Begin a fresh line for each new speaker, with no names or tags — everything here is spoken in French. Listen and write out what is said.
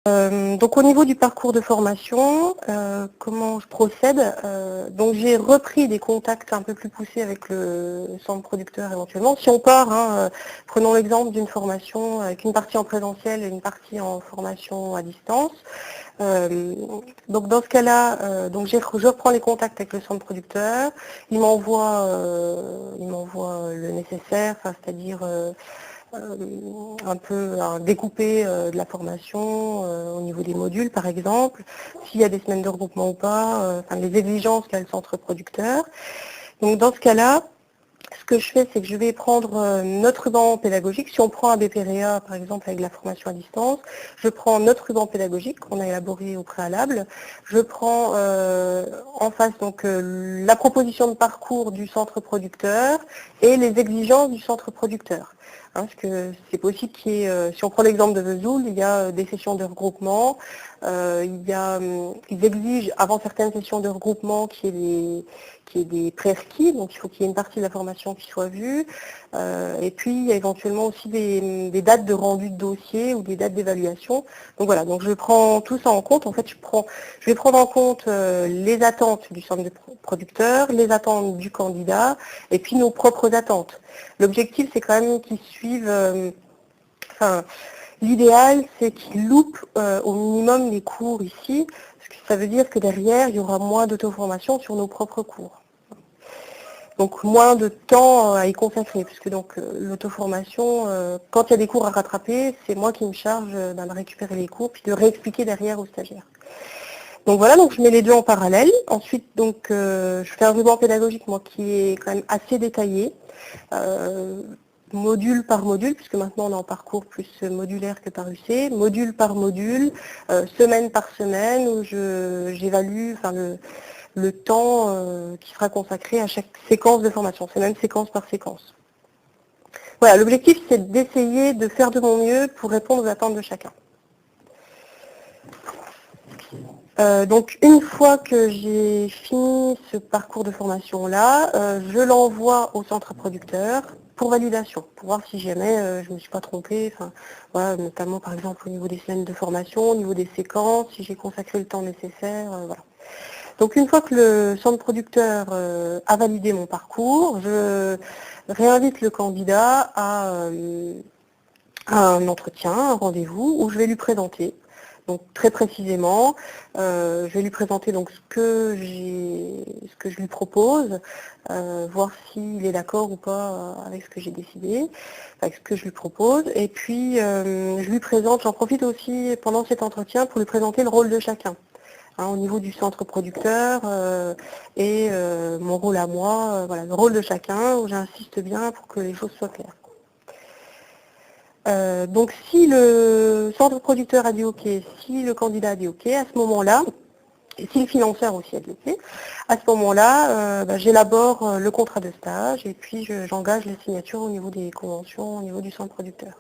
Donc au niveau du parcours de formation, comment je procède, donc j'ai repris des contacts un peu plus poussés avec le centre producteur éventuellement. Si on part, prenons l'exemple d'une formation avec une partie en présentiel et une partie en formation à distance. Donc dans ce cas-là, je reprends les contacts avec le centre producteur, il m'envoie le nécessaire, c'est-à-dire un peu découpé de la formation au niveau des modules par exemple, s'il y a des semaines de regroupement ou pas, les exigences qu'a le centre producteur. Donc dans ce cas-là, ce que je fais, c'est que je vais prendre notre ruban pédagogique. Si on prend un BPREA, par exemple, avec la formation à distance, je prends notre ruban pédagogique qu'on a élaboré au préalable. Je prends en face donc la proposition de parcours du centre producteur et les exigences du centre producteur. Parce que c'est possible qu'il y ait, si on prend l'exemple de Vesoul, il y a des sessions de regroupement, ils exigent avant certaines sessions de regroupement qu'il y ait des prérequis, donc il faut qu'il y ait une partie de la formation qui soit vue, et puis il y a éventuellement aussi des dates de rendu de dossier ou des dates d'évaluation. Donc voilà, donc je prends tout ça en compte. En fait, je vais prendre en compte les attentes du centre de producteur, les attentes du candidat, et puis nos propres attentes. L'objectif, c'est quand même qu'ils suivent, l'idéal, c'est qu'ils loupent au minimum les cours ici, parce que ça veut dire que derrière, il y aura moins d'auto-formation sur nos propres cours. Donc moins de temps à y consacrer, puisque donc l'auto-formation, quand il y a des cours à rattraper, c'est moi qui me charge de récupérer les cours, puis de réexpliquer derrière aux stagiaires. Donc voilà, donc je mets les deux en parallèle. Ensuite, donc je fais un ruban pédagogique, moi, qui est quand même assez détaillé, module par module, puisque maintenant on est en parcours plus modulaire que par UC, module par module, semaine par semaine, où j'évalue le temps qui sera consacré à chaque séquence de formation, c'est même séquence par séquence. Voilà, l'objectif c'est d'essayer de faire de mon mieux pour répondre aux attentes de chacun. Donc une fois que j'ai fini ce parcours de formation-là, je l'envoie au centre producteur pour validation, pour voir si jamais je ne me suis pas trompée, voilà, notamment par exemple au niveau des semaines de formation, au niveau des séquences, si j'ai consacré le temps nécessaire, voilà. Donc une fois que le centre producteur a validé mon parcours, je réinvite le candidat à un entretien, un rendez-vous, où je vais lui présenter. Donc très précisément, je vais lui présenter donc ce que je lui propose, voir s'il est d'accord ou pas avec ce que j'ai décidé, avec ce que je lui propose. Et puis je lui présente, j'en profite aussi pendant cet entretien pour lui présenter le rôle de chacun. Au niveau du centre producteur et mon rôle à moi, voilà, le rôle de chacun, où j'insiste bien pour que les choses soient claires. Donc si le centre producteur a dit OK, si le candidat a dit OK, à ce moment-là, et si le financeur aussi a dit OK, à ce moment-là, j'élabore le contrat de stage et puis j'engage les signatures au niveau des conventions, au niveau du centre producteur.